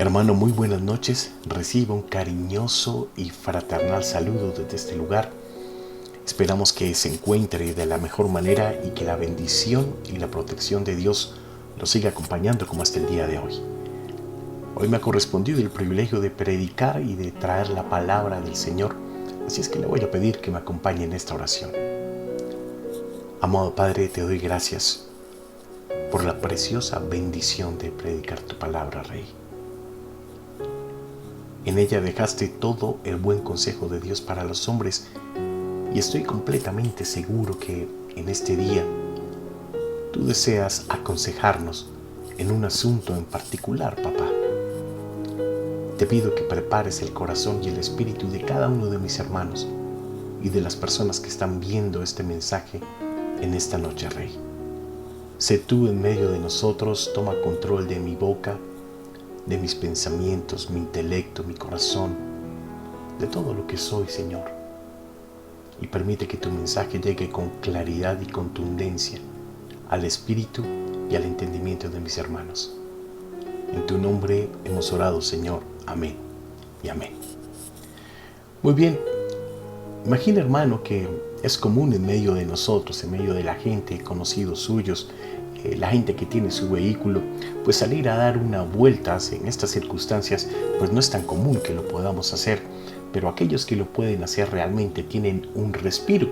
Hermano, muy buenas noches. Reciba un cariñoso y fraternal saludo desde este lugar. Esperamos que se encuentre de la mejor manera y que la bendición y la protección de Dios lo siga acompañando como hasta el día de hoy. Hoy me ha correspondido el privilegio de predicar y de traer la palabra del Señor, así es que le voy a pedir que me acompañe en esta oración. Amado Padre, te doy gracias por la preciosa bendición de predicar tu palabra, Rey. En ella dejaste todo el buen consejo de Dios para los hombres y estoy completamente seguro que en este día tú deseas aconsejarnos en un asunto en particular, papá. Te pido que prepares el corazón y el espíritu de cada uno de mis hermanos y de las personas que están viendo este mensaje en esta noche, Rey. Sé tú en medio de nosotros, toma control de mi boca, de mis pensamientos, mi intelecto, mi corazón, de todo lo que soy, Señor. Y permite que tu mensaje llegue con claridad y contundencia al espíritu y al entendimiento de mis hermanos. En tu nombre hemos orado, Señor. Amén y amén. Muy bien, imagina, hermano, que es común en medio de nosotros, en medio de la gente, conocidos suyos, la gente que tiene su vehículo, pues salir a dar una vuelta en estas circunstancias, pues no es tan común que lo podamos hacer, pero aquellos que lo pueden hacer realmente tienen un respiro.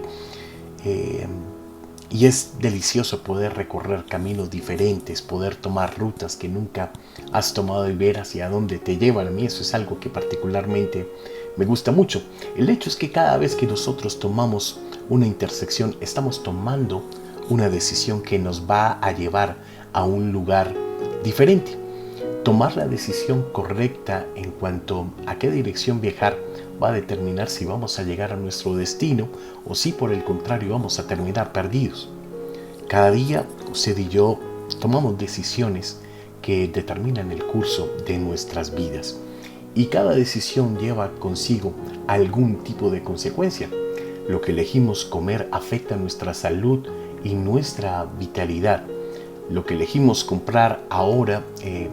Y es delicioso poder recorrer caminos diferentes, poder tomar rutas que nunca has tomado y ver hacia dónde te llevan. A mí eso es algo que particularmente me gusta mucho. El hecho es que cada vez que nosotros tomamos una intersección, estamos tomando una decisión que nos va a llevar a un lugar diferente. Tomar la decisión correcta en cuanto a qué dirección viajar va a determinar si vamos a llegar a nuestro destino o si por el contrario vamos a terminar perdidos. Cada día usted y yo tomamos decisiones que determinan el curso de nuestras vidas y cada decisión lleva consigo algún tipo de consecuencia. Lo que elegimos comer afecta nuestra salud y nuestra vitalidad. Lo que elegimos comprar ahora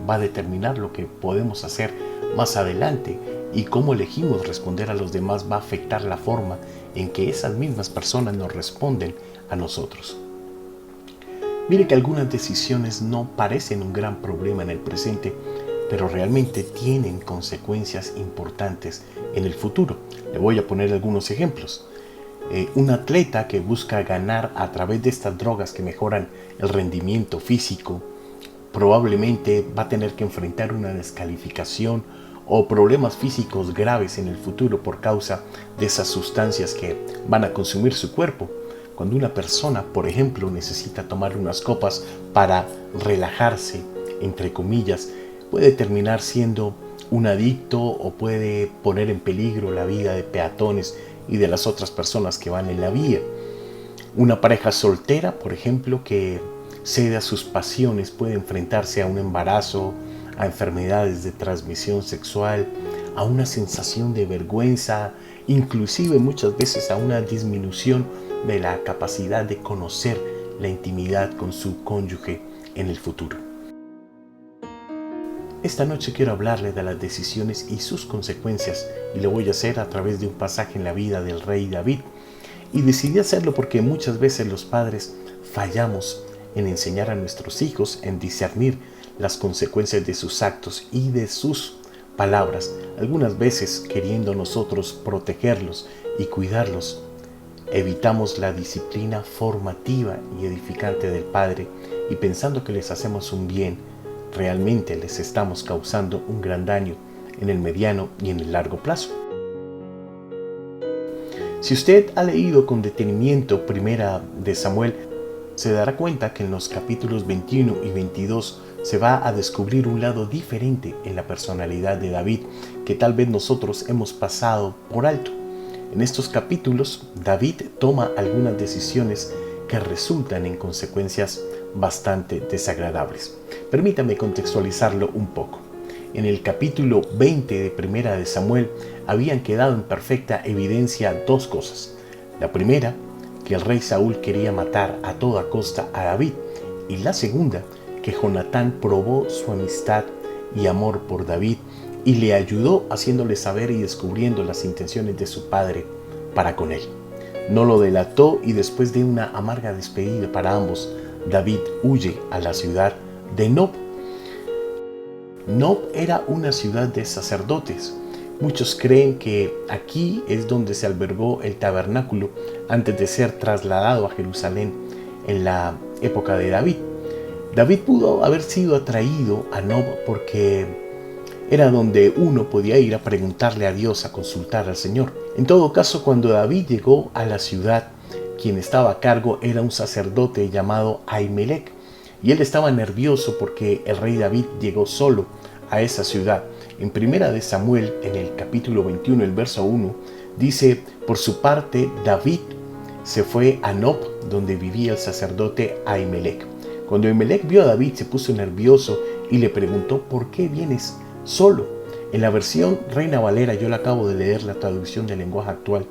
va a determinar lo que podemos hacer más adelante, y cómo elegimos responder a los demás va a afectar la forma en que esas mismas personas nos responden a nosotros. Mire que algunas decisiones no parecen un gran problema en el presente, pero realmente tienen consecuencias importantes en el futuro. Le voy a poner algunos ejemplos. Un atleta que busca ganar a través de estas drogas que mejoran el rendimiento físico probablemente va a tener que enfrentar una descalificación o problemas físicos graves en el futuro por causa de esas sustancias que van a consumir su cuerpo. Cuando una persona, por ejemplo, necesita tomar unas copas para relajarse, entre comillas, puede terminar siendo un adicto o puede poner en peligro la vida de peatones y de las otras personas que van en la vía. Una pareja soltera, por ejemplo, que cede a sus pasiones puede enfrentarse a un embarazo, a enfermedades de transmisión sexual, a una sensación de vergüenza, inclusive muchas veces a una disminución de la capacidad de conocer la intimidad con su cónyuge en el futuro. Esta noche quiero hablarle de las decisiones y sus consecuencias, y lo voy a hacer a través de un pasaje en la vida del rey David. Y decidí hacerlo porque muchas veces los padres fallamos en enseñar a nuestros hijos en discernir las consecuencias de sus actos y de sus palabras, algunas veces queriendo nosotros protegerlos y cuidarlos. Evitamos la disciplina formativa y edificante del Padre y pensando que les hacemos un bien, realmente les estamos causando un gran daño en el mediano y en el largo plazo. Si usted ha leído con detenimiento Primera de Samuel, se dará cuenta que en los capítulos 21 y 22 se va a descubrir un lado diferente en la personalidad de David que tal vez nosotros hemos pasado por alto. En estos capítulos, David toma algunas decisiones que resultan en consecuencias bastante desagradables. Permítame contextualizarlo un poco. En el capítulo 20 de Primera de Samuel habían quedado en perfecta evidencia dos cosas. La primera, que el rey Saúl quería matar a toda costa a David, y la segunda, que Jonatán probó su amistad y amor por David y le ayudó haciéndole saber y descubriendo las intenciones de su padre para con él. No lo delató y después de una amarga despedida para ambos, David huye a la ciudad de Nob. Nob era una ciudad de sacerdotes. Muchos creen que aquí es donde se albergó el tabernáculo antes de ser trasladado a Jerusalén en la época de David. David pudo haber sido atraído a Nob porque era donde uno podía ir a preguntarle a Dios, a consultar al Señor. En todo caso, cuando David llegó a la ciudad, quien estaba a cargo era un sacerdote llamado Ahimelech, y él estaba nervioso porque el rey David llegó solo a esa ciudad. En Primera de Samuel, en el capítulo 21, el verso 1, dice: por su parte, David se fue a Nob, donde vivía el sacerdote Ahimelech. Cuando Ahimelech vio a David, se puso nervioso y le preguntó: ¿por qué vienes solo? En la versión Reina Valera, yo la acabo de leer, la traducción del lenguaje actual,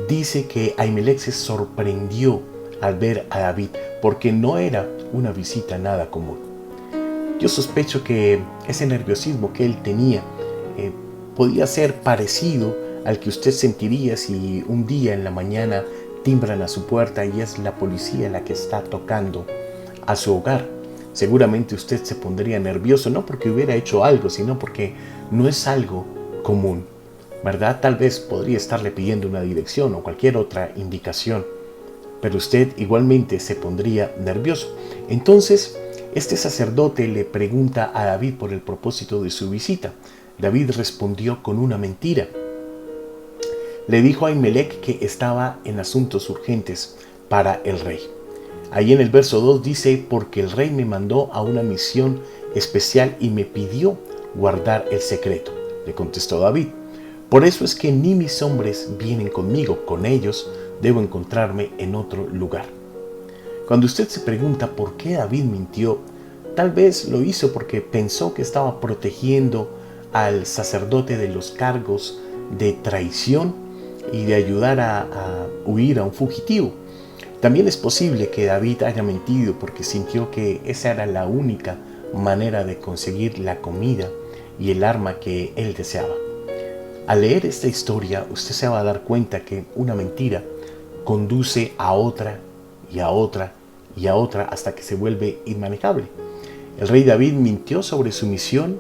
dice que Ahimelech se sorprendió al ver a David, porque no era una visita nada común. Yo sospecho que ese nerviosismo que él tenía podía ser parecido al que usted sentiría si un día en la mañana timbran a su puerta y es la policía la que está tocando a su hogar. Seguramente usted se pondría nervioso, no porque hubiera hecho algo, sino porque no es algo común, ¿verdad? Tal vez podría estarle pidiendo una dirección o cualquier otra indicación, pero usted igualmente se pondría nervioso. Entonces, este sacerdote le pregunta a David por el propósito de su visita. David respondió con una mentira. Le dijo a Ahimelech que estaba en asuntos urgentes para el rey. Ahí en el verso 2 dice: porque el rey me mandó a una misión especial y me pidió guardar el secreto. Le contestó David: por eso es que ni mis hombres vienen conmigo, con ellos debo encontrarme en otro lugar. Cuando usted se pregunta por qué David mintió, tal vez lo hizo porque pensó que estaba protegiendo al sacerdote de los cargos de traición y de ayudar a huir a un fugitivo. También es posible que David haya mentido porque sintió que esa era la única manera de conseguir la comida y el arma que él deseaba. Al leer esta historia, usted se va a dar cuenta que una mentira conduce a otra y a otra y a otra hasta que se vuelve inmanejable. El rey David mintió sobre su misión,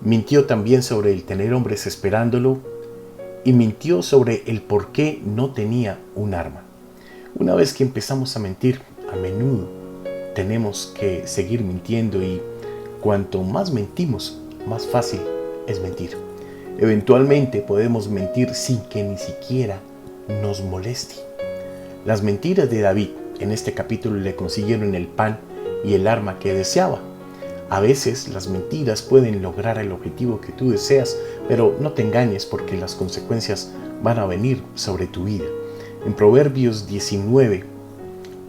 mintió también sobre el tener hombres esperándolo y mintió sobre el por qué no tenía un arma. Una vez que empezamos a mentir, a menudo tenemos que seguir mintiendo, y cuanto más mentimos, más fácil es mentir. Eventualmente podemos mentir sin que ni siquiera nos moleste. Las mentiras de David en este capítulo le consiguieron el pan y el arma que deseaba. A veces las mentiras pueden lograr el objetivo que tú deseas, pero no te engañes porque las consecuencias van a venir sobre tu vida. En Proverbios 19,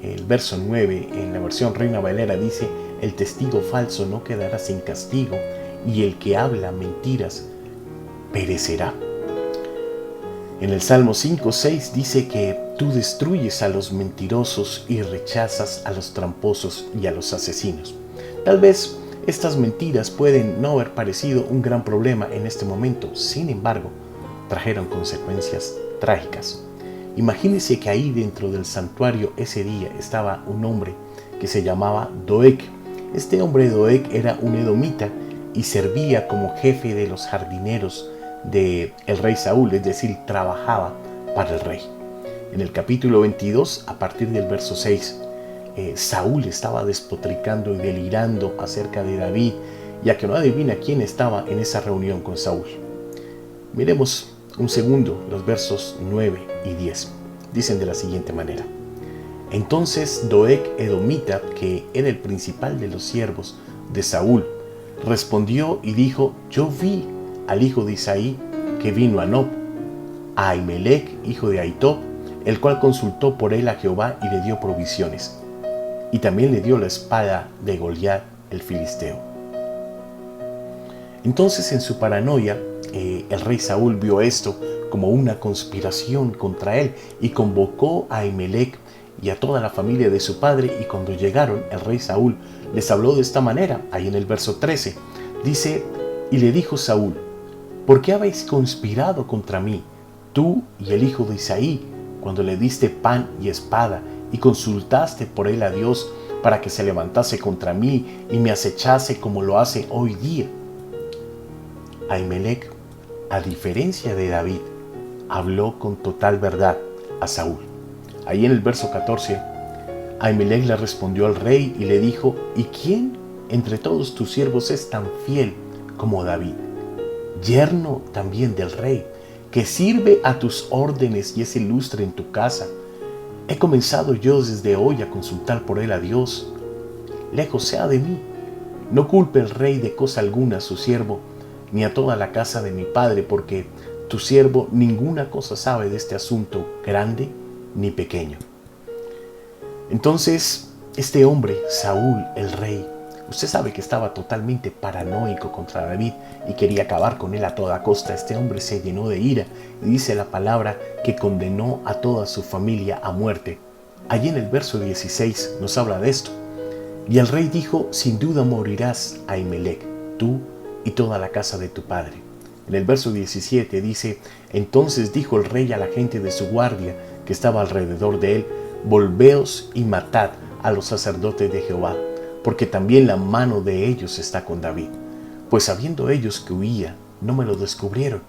el verso 9, en la versión Reina Valera dice: el testigo falso no quedará sin castigo y el que habla mentiras perecerá. En el Salmo 5:6 dice que tú destruyes a los mentirosos y rechazas a los tramposos y a los asesinos. Tal vez estas mentiras pueden no haber parecido un gran problema en este momento, sin embargo, trajeron consecuencias trágicas. Imagínese que ahí dentro del santuario ese día estaba un hombre que se llamaba Doeg. Este hombre Doeg era un edomita y servía como jefe de los jardineros del rey Saúl, es decir, trabajaba para el rey. En el capítulo 22, a partir del verso 6, Saúl estaba despotricando y delirando acerca de David, ya que no adivina quién estaba en esa reunión con Saúl. Miremos un segundo los versos 9 y 10. Dicen de la siguiente manera: entonces Doeg edomita, que era el principal de los siervos de Saúl, respondió y dijo: yo vi al hijo de Isaí que vino a Nob, a Ahimelech, hijo de Ahitob, el cual consultó por él a Jehová y le dio provisiones, y también le dio la espada de Goliat el filisteo. Entonces, en su paranoia, el rey Saúl vio esto como una conspiración contra él y convocó a Ahimelech y a toda la familia de su padre, y cuando llegaron, el rey Saúl les habló de esta manera. Ahí en el verso 13 dice: Y le dijo Saúl: ¿por qué habéis conspirado contra mí, tú y el hijo de Isaí, cuando le diste pan y espada y consultaste por él a Dios para que se levantase contra mí y me acechase como lo hace hoy día? Ahimelech, a diferencia de David, habló con total verdad a Saúl. Ahí en el verso 14, Ahimelech le respondió al rey y le dijo: ¿y quién entre todos tus siervos es tan fiel como David, yerno también del rey, que sirve a tus órdenes y es ilustre en tu casa? He comenzado yo desde hoy a consultar por él a Dios. Lejos sea de mí. No culpe el rey de cosa alguna a su siervo, ni a toda la casa de mi padre, porque tu siervo ninguna cosa sabe de este asunto, grande ni pequeño. Entonces, este hombre, Saúl, el rey, usted sabe que estaba totalmente paranoico contra David y quería acabar con él a toda costa. Este hombre se llenó de ira y dice la palabra que condenó a toda su familia a muerte. Allí en el verso 16 nos habla de esto. Y el rey dijo: sin duda morirás, Ahimelech, tú y toda la casa de tu padre. En el verso 17 dice: entonces dijo el rey a la gente de su guardia que estaba alrededor de él: volveos y matad a los sacerdotes de Jehová, porque también la mano de ellos está con David. Pues sabiendo ellos que huía, no me lo descubrieron.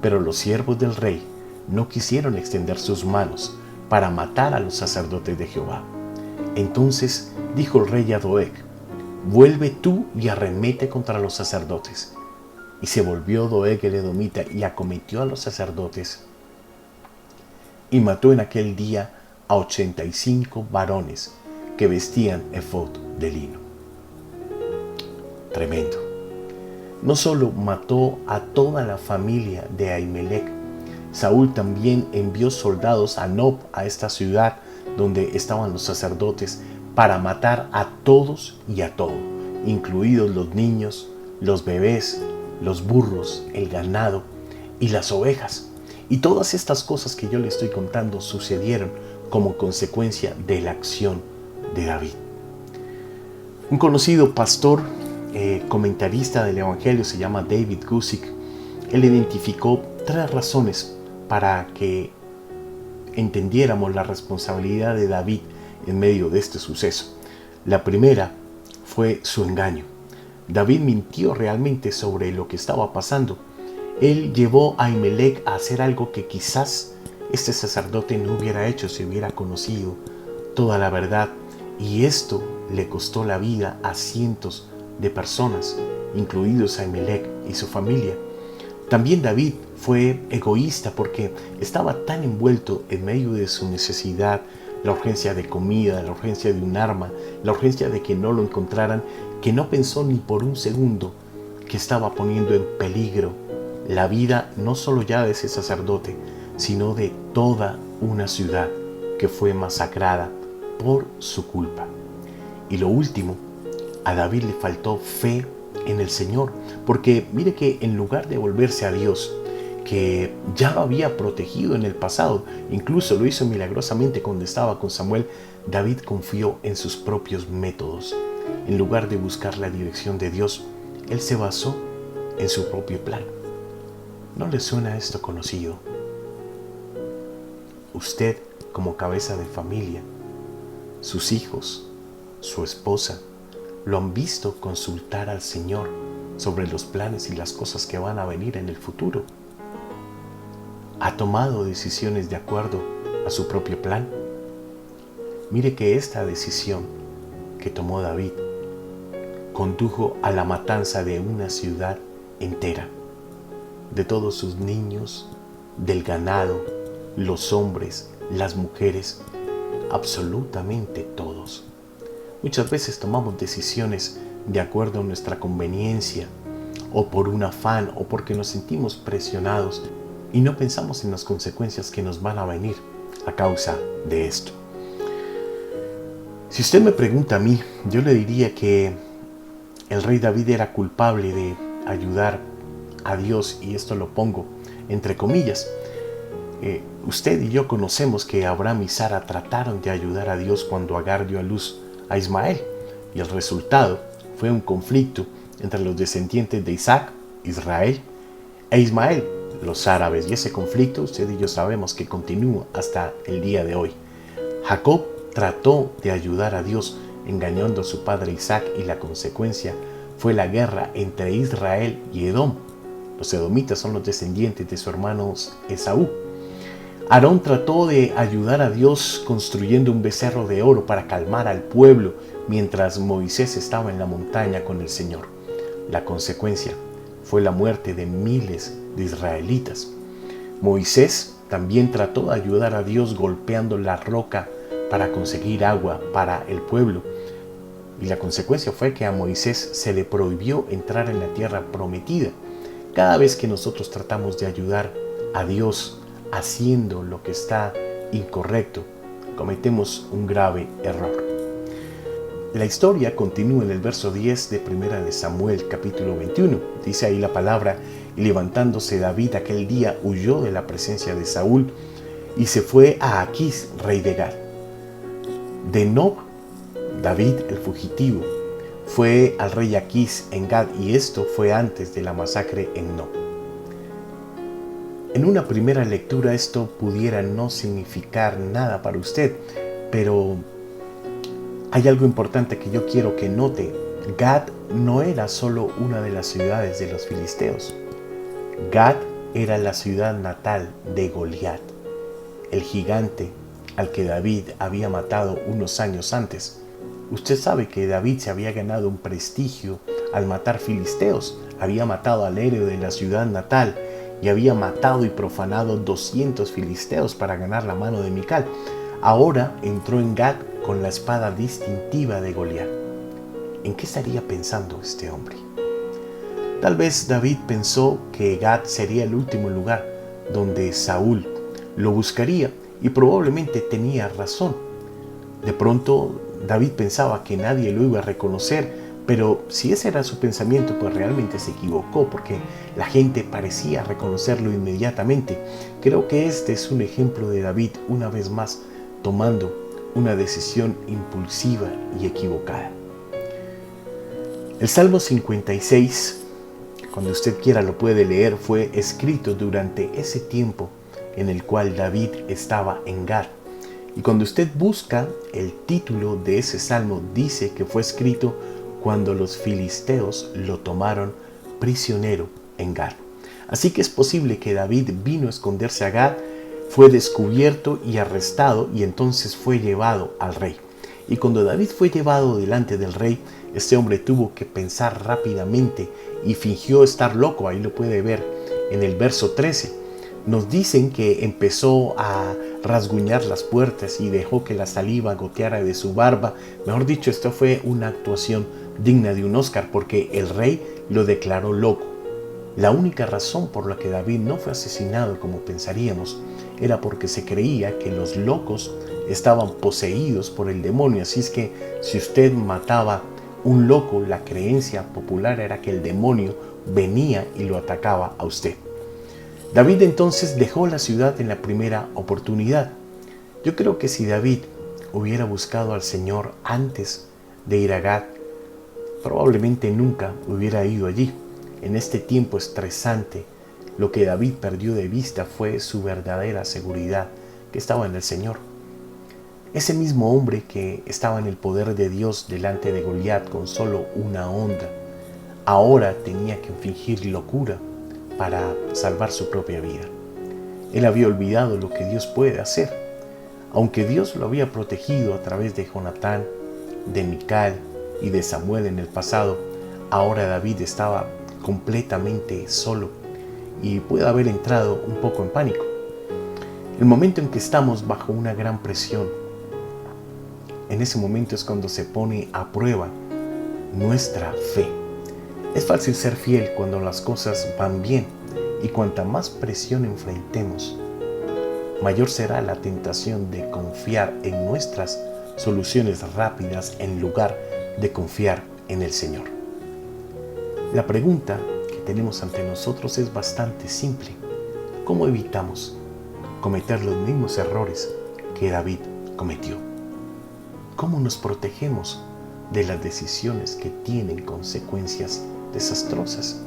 Pero los siervos del rey no quisieron extender sus manos para matar a los sacerdotes de Jehová. Entonces dijo el rey a Doeg: vuelve tú y arremete contra los sacerdotes. Y se volvió Doeg el edomita y acometió a los sacerdotes y mató en aquel día a 85 varones que vestían efod de lino. Tremendo. No solo mató a toda la familia de Ahimelech, Saúl también envió soldados a Nob, a esta ciudad donde estaban los sacerdotes, para matar a todos y a todo, incluidos los niños, los bebés, los burros, el ganado y las ovejas. Y todas estas cosas que yo le estoy contando sucedieron como consecuencia de la acción de David. Un conocido pastor, comentarista del Evangelio, se llama David Guzik. Él identificó 3 razones para que entendiéramos la responsabilidad de David en medio de este suceso. La primera fue su engaño. David mintió realmente sobre lo que estaba pasando. Él llevó a Ahimelech a hacer algo que quizás este sacerdote no hubiera hecho si hubiera conocido toda la verdad, y esto le costó la vida a cientos de personas, incluidos Ahimelech y su familia. También David fue egoísta porque estaba tan envuelto en medio de su necesidad, la urgencia de comida, la urgencia de un arma, la urgencia de que no lo encontraran, que no pensó ni por un segundo que estaba poniendo en peligro la vida no solo ya de ese sacerdote, sino de toda una ciudad que fue masacrada por su culpa. Y lo último, a David le faltó fe en el Señor, porque mire que en lugar de volverse a Dios, que ya lo había protegido en el pasado, incluso lo hizo milagrosamente cuando estaba con Samuel, David confió en sus propios métodos. En lugar de buscar la dirección de Dios, él se basó en su propio plan. ¿No le suena esto conocido? Usted, como cabeza de familia, sus hijos, su esposa, lo han visto consultar al Señor sobre los planes y las cosas que van a venir en el futuro. ¿Ha tomado decisiones de acuerdo a su propio plan? Mire que esta decisión que tomó David condujo a la matanza de una ciudad entera, de todos sus niños, del ganado, los hombres, las mujeres, absolutamente todos. Muchas veces tomamos decisiones de acuerdo a nuestra conveniencia, o por un afán, o porque nos sentimos presionados, y no pensamos en las consecuencias que nos van a venir a causa de esto. Si usted me pregunta a mí, yo le diría que el rey David era culpable de ayudar a Dios, y esto lo pongo entre comillas. Usted y yo conocemos que Abraham y Sara trataron de ayudar a Dios cuando Agar dio a luz a Ismael, y el resultado fue un conflicto entre los descendientes de Isaac, Israel, e Ismael, los árabes. Y ese conflicto, usted y yo sabemos que continúa hasta el día de hoy. Jacob trató de ayudar a Dios engañando a su padre Isaac, y la consecuencia fue la guerra entre Israel y Edom. Los edomitas son los descendientes de su hermano Esaú. Aarón trató de ayudar a Dios construyendo un becerro de oro para calmar al pueblo mientras Moisés estaba en la montaña con el Señor. La consecuencia fue la muerte de miles de israelitas. Moisés también trató de ayudar a Dios golpeando la roca para conseguir agua para el pueblo. Y la consecuencia fue que a Moisés se le prohibió entrar en la tierra prometida. Cada vez que nosotros tratamos de ayudar a Dios haciendo lo que está incorrecto, cometemos un grave error. La historia continúa en el verso 10 de 1 de Samuel, capítulo 21. Dice ahí la palabra: y levantándose David aquel día, huyó de la presencia de Saúl y se fue a Aquís, rey de Gat. De Nob, David el fugitivo fue al rey Aquís en Gat, y esto fue antes de la masacre en Nob. En una primera lectura esto pudiera no significar nada para usted, pero hay algo importante que yo quiero que note. Gat no era solo una de las ciudades de los filisteos. Gat era la ciudad natal de Goliat, el gigante al que David había matado unos años antes. Usted sabe que David se había ganado un prestigio al matar filisteos. Había matado al héroe de la ciudad natal y había matado y profanado 200 filisteos para ganar la mano de Mical. Ahora entró en Gat con la espada distintiva de Goliat. ¿En qué estaría pensando este hombre? Tal vez David pensó que Gat sería el último lugar donde Saúl lo buscaría, y probablemente tenía razón. De pronto David pensaba que nadie lo iba a reconocer, pero si ese era su pensamiento, pues realmente se equivocó, porque la gente parecía reconocerlo inmediatamente. Creo que este es un ejemplo de David, una vez más, tomando una decisión impulsiva y equivocada. El Salmo 56, cuando usted quiera lo puede leer, fue escrito durante ese tiempo en el cual David estaba en Gat. Y cuando usted busca el título de ese salmo, dice que fue escrito cuando los filisteos lo tomaron prisionero en Gat. Así que es posible que David vino a esconderse a Gat, fue descubierto y arrestado, y entonces fue llevado al rey. Y cuando David fue llevado delante del rey, este hombre tuvo que pensar rápidamente y fingió estar loco. Ahí lo puede ver en el verso 13. Nos dicen que empezó a rasguñar las puertas y dejó que la saliva goteara de su barba. Mejor dicho, esto fue una actuación digna de un Oscar, porque el rey lo declaró loco. La única razón por la que David no fue asesinado como pensaríamos era porque se creía que los locos estaban poseídos por el demonio. Así es que si usted mataba un loco, la creencia popular era que el demonio venía y lo atacaba a usted. David entonces dejó la ciudad en la primera oportunidad. Yo creo que si David hubiera buscado al Señor antes de ir a Gat, probablemente nunca hubiera ido allí. En este tiempo estresante, lo que David perdió de vista fue su verdadera seguridad, que estaba en el Señor. Ese mismo hombre que estaba en el poder de Dios delante de Goliat con solo una onda, ahora tenía que fingir locura para salvar su propia vida. Él había olvidado lo que Dios puede hacer. Aunque Dios lo había protegido a través de Jonatán, de Mical y de Samuel en el pasado, ahora David estaba completamente solo y puede haber entrado un poco en pánico. El momento en que estamos bajo una gran presión, en ese momento es cuando se pone a prueba nuestra fe. Es fácil ser fiel cuando las cosas van bien, y cuanta más presión enfrentemos, mayor será la tentación de confiar en nuestras soluciones rápidas en lugar de confiar en el Señor. La pregunta que tenemos ante nosotros es bastante simple. ¿Cómo evitamos cometer los mismos errores que David cometió? ¿Cómo nos protegemos de las decisiones que tienen consecuencias desastrosas.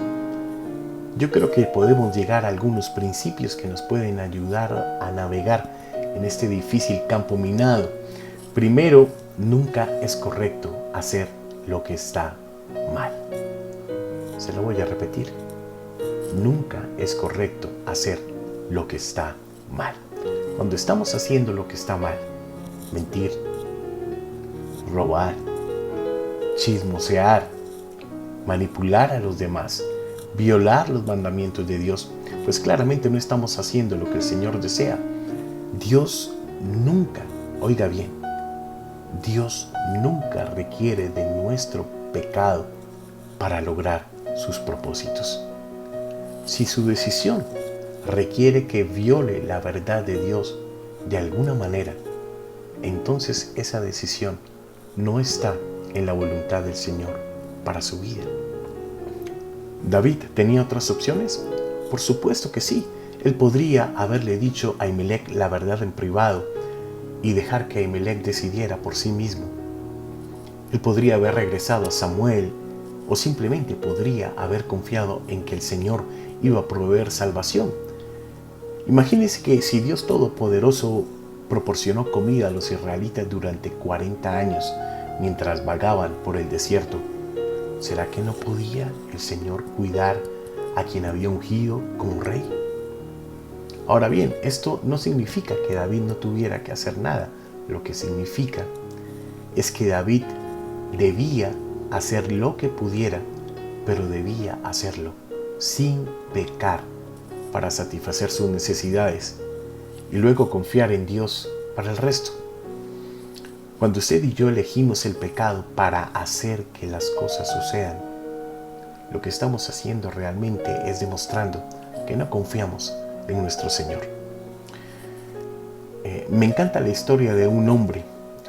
Yo creo que podemos llegar a algunos principios que nos pueden ayudar a navegar en este difícil campo minado. Primero, nunca es correcto hacer lo que está mal. Se lo voy a repetir. Nunca es correcto hacer lo que está mal. Cuando estamos haciendo lo que está mal, mentir, robar, chismosear, manipular a los demás, violar los mandamientos de Dios, pues claramente no estamos haciendo lo que el Señor desea. Dios nunca, oiga bien, Dios nunca requiere de nuestro pecado para lograr sus propósitos. Si su decisión requiere que viole la verdad de Dios de alguna manera, entonces esa decisión no está en la voluntad del Señor para su vida. ¿David tenía otras opciones? Por supuesto que sí. Él podría haberle dicho a Ahimelech la verdad en privado y dejar que Ahimelech decidiera por sí mismo. Él podría haber regresado a Samuel o simplemente podría haber confiado en que el Señor iba a proveer salvación. Imagínense que si Dios Todopoderoso proporcionó comida a los israelitas durante 40 años mientras vagaban por el desierto, ¿será que no podía el Señor cuidar a quien había ungido como rey? Ahora bien, esto no significa que David no tuviera que hacer nada. Lo que significa es que David debía hacer lo que pudiera, pero debía hacerlo sin pecar para satisfacer sus necesidades y luego confiar en Dios para el resto. Cuando usted y yo elegimos el pecado para hacer que las cosas sucedan, lo que estamos haciendo realmente es demostrando que no confiamos en nuestro Señor. Me encanta la historia de un hombre,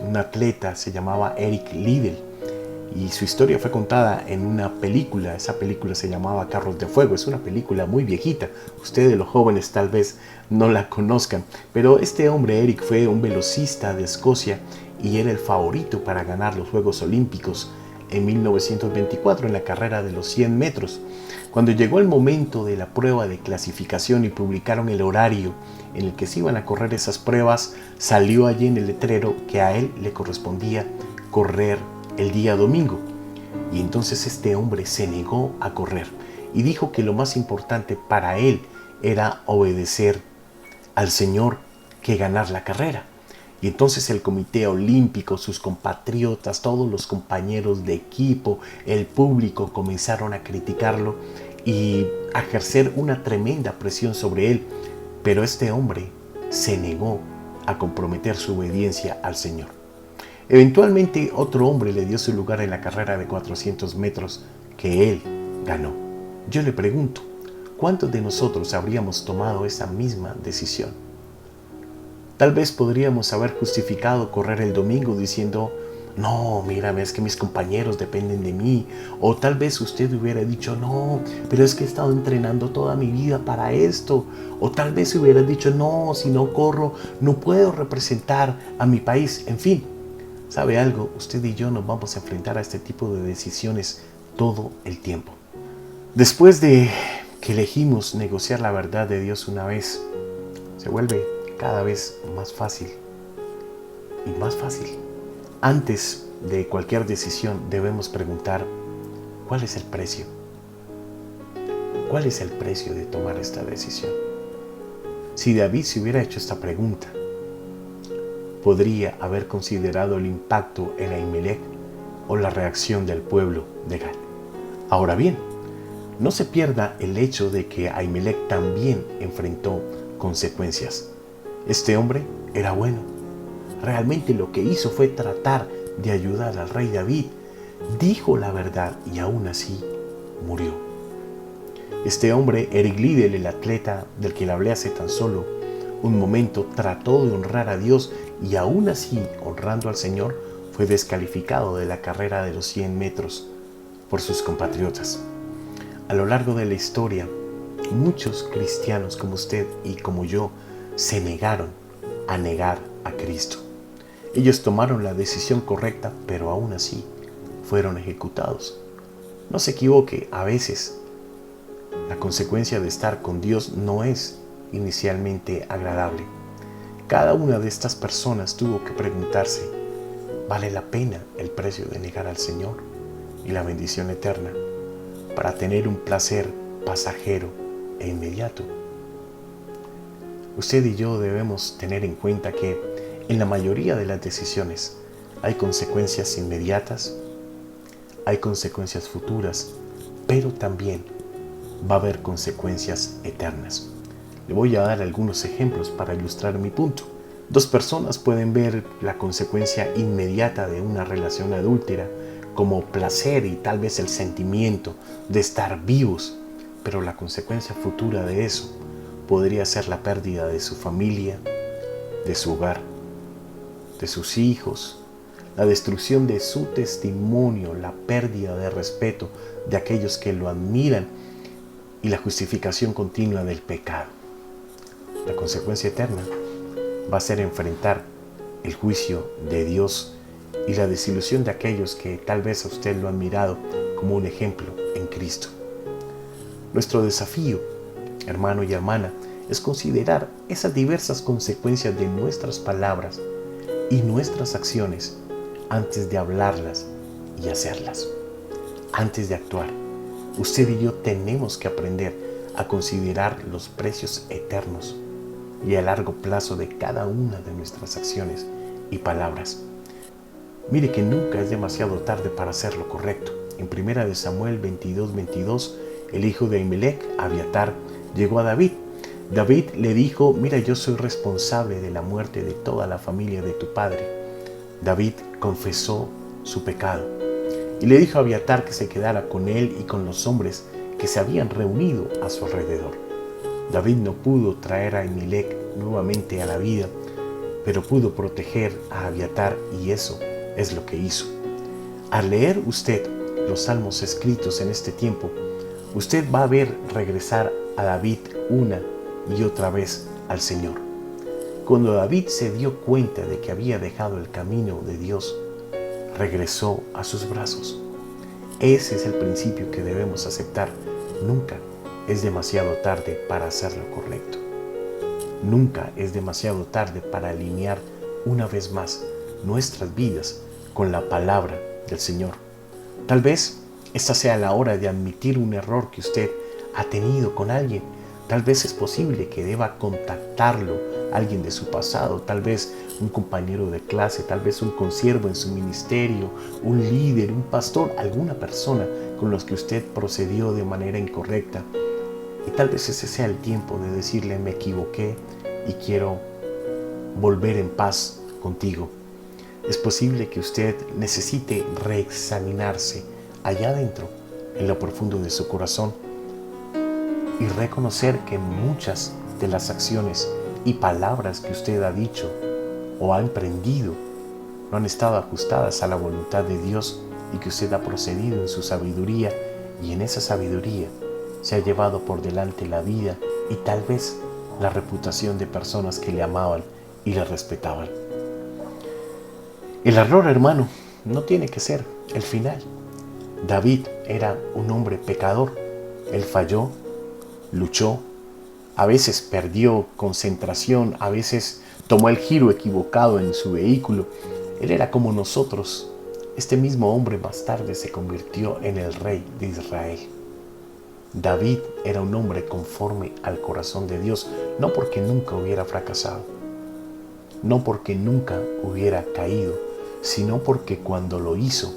un atleta, se llamaba Eric Liddell, y su historia fue contada en una película. Esa película se llamaba Carros de Fuego. Es una película muy viejita. Ustedes los jóvenes tal vez no la conozcan, pero este hombre, Eric, fue un velocista de Escocia y era el favorito para ganar los Juegos Olímpicos en 1924 en la carrera de los 100 metros. Cuando llegó el momento de la prueba de clasificación y publicaron el horario en el que se iban a correr esas pruebas, salió allí en el letrero que a él le correspondía correr el día domingo. Y entonces este hombre se negó a correr y dijo que lo más importante para él era obedecer al Señor que ganar la carrera. Y entonces el Comité Olímpico, sus compatriotas, todos los compañeros de equipo, el público comenzaron a criticarlo y a ejercer una tremenda presión sobre él. Pero este hombre se negó a comprometer su obediencia al Señor. Eventualmente otro hombre le dio su lugar en la carrera de 400 metros que él ganó. Yo le pregunto, ¿cuántos de nosotros habríamos tomado esa misma decisión? Tal vez podríamos haber justificado correr el domingo diciendo, no, mírame, es que mis compañeros dependen de mí. O tal vez usted hubiera dicho, no, pero es que he estado entrenando toda mi vida para esto. O tal vez hubiera dicho, no, si no corro, no puedo representar a mi país. En fin, ¿sabe algo? Usted y yo nos vamos a enfrentar a este tipo de decisiones todo el tiempo. Después de que elegimos negociar la verdad de Dios una vez, se vuelve cada vez más fácil y más fácil. Antes de cualquier decisión debemos preguntar, ¿cuál es el precio? ¿Cuál es el precio de tomar esta decisión? Si David se hubiera hecho esta pregunta, podría haber considerado el impacto en Ahimelech o la reacción del pueblo de Gal. Ahora bien, no se pierda el hecho de que Ahimelech también enfrentó consecuencias. Este hombre era bueno. Realmente lo que hizo fue tratar de ayudar al rey David. Dijo la verdad y aún así murió. Este hombre, Eric Liddell, el atleta del que le hablé hace tan solo un momento, trató de honrar a Dios y aún así, honrando al Señor, fue descalificado de la carrera de los 100 metros por sus compatriotas. A lo largo de la historia, muchos cristianos como usted y como yo se negaron a negar a Cristo. Ellos tomaron la decisión correcta, pero aún así fueron ejecutados. No se equivoque, a veces la consecuencia de estar con Dios no es inicialmente agradable. Cada una de estas personas tuvo que preguntarse, ¿vale la pena el precio de negar al Señor y la bendición eterna para tener un placer pasajero e inmediato? Usted y yo debemos tener en cuenta que en la mayoría de las decisiones hay consecuencias inmediatas, hay consecuencias futuras, pero también va a haber consecuencias eternas. Le voy a dar algunos ejemplos para ilustrar mi punto. Dos personas pueden ver la consecuencia inmediata de una relación adúltera como placer y tal vez el sentimiento de estar vivos, pero la consecuencia futura de eso podría ser la pérdida de su familia, de su hogar, de sus hijos, la destrucción de su testimonio, la pérdida de respeto de aquellos que lo admiran y la justificación continua del pecado. La consecuencia eterna va a ser enfrentar el juicio de Dios y la desilusión de aquellos que tal vez a usted lo han mirado como un ejemplo en Cristo. Nuestro desafío, hermano y hermana, es considerar esas diversas consecuencias de nuestras palabras y nuestras acciones antes de hablarlas y hacerlas. Antes de actuar, usted y yo tenemos que aprender a considerar los precios eternos y a largo plazo de cada una de nuestras acciones y palabras. Mire que nunca es demasiado tarde para hacer lo correcto. En 1 Samuel 22:22, el hijo de Ahimelech, Abiatar, llegó a David. David le dijo, mira, yo soy responsable de la muerte de toda la familia de tu padre. David confesó su pecado y le dijo a Abiatar que se quedara con él y con los hombres que se habían reunido a su alrededor. David no pudo traer a Ahimelech nuevamente a la vida, pero pudo proteger a Abiatar y eso es lo que hizo. Al leer usted los salmos escritos en este tiempo, usted va a ver regresar a David una y otra vez al Señor. Cuando David se dio cuenta de que había dejado el camino de Dios, regresó a sus brazos. Ese es el principio que debemos aceptar. Nunca es demasiado tarde para hacer lo correcto. Nunca es demasiado tarde para alinear una vez más nuestras vidas con la palabra del Señor. Tal vez esta sea la hora de admitir un error que usted ha tenido con alguien. Tal vez es posible que deba contactarlo, alguien de su pasado, tal vez un compañero de clase, tal vez un consiervo en su ministerio, un líder, un pastor, alguna persona con los que usted procedió de manera incorrecta. Y tal vez ese sea el tiempo de decirle, me equivoqué y quiero volver en paz contigo. Es posible que usted necesite reexaminarse allá adentro, en lo profundo de su corazón, y reconocer que muchas de las acciones y palabras que usted ha dicho o ha emprendido no han estado ajustadas a la voluntad de Dios y que usted ha procedido en su sabiduría y en esa sabiduría se ha llevado por delante la vida y tal vez la reputación de personas que le amaban y le respetaban. El error, hermano, no tiene que ser el final. David era un hombre pecador. Él falló, luchó, a veces perdió concentración, a veces tomó el giro equivocado en su vehículo. Él era como nosotros. Este mismo hombre más tarde se convirtió en el rey de Israel. David era un hombre conforme al corazón de Dios, no porque nunca hubiera fracasado, no porque nunca hubiera caído, sino porque cuando lo hizo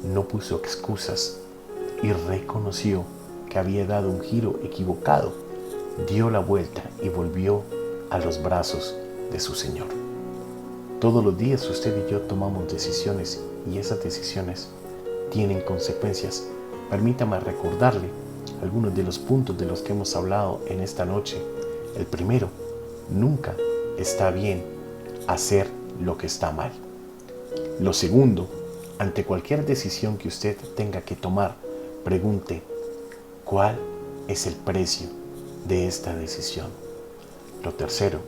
no puso excusas y reconoció que había dado un giro equivocado, dio la vuelta y volvió a los brazos de su Señor. Todos los días usted y yo tomamos decisiones y esas decisiones tienen consecuencias. Permítame recordarle algunos de los puntos de los que hemos hablado en esta noche. El primero, nunca está bien hacer lo que está mal. Lo segundo, ante cualquier decisión que usted tenga que tomar, pregunte, ¿cuál es el precio de esta decisión? Lo tercero,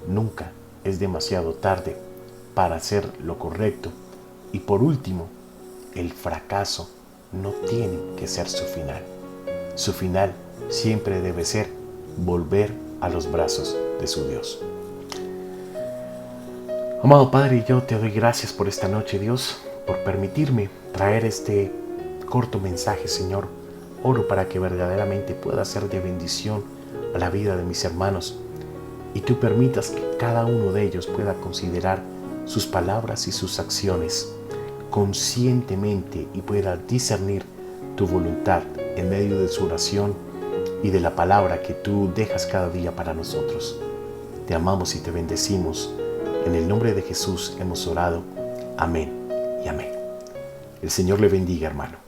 nunca es demasiado tarde para hacer lo correcto. Y por último, el fracaso no tiene que ser su final. Su final siempre debe ser volver a los brazos de su Dios. Amado Padre, yo te doy gracias por esta noche, Dios, por permitirme traer este corto mensaje, Señor. Oro para que verdaderamente pueda ser de bendición a la vida de mis hermanos y tú permitas que cada uno de ellos pueda considerar sus palabras y sus acciones conscientemente y pueda discernir tu voluntad en medio de su oración y de la palabra que tú dejas cada día para nosotros. Te amamos y te bendecimos. En el nombre de Jesús hemos orado. Amén y amén. El Señor le bendiga, hermano.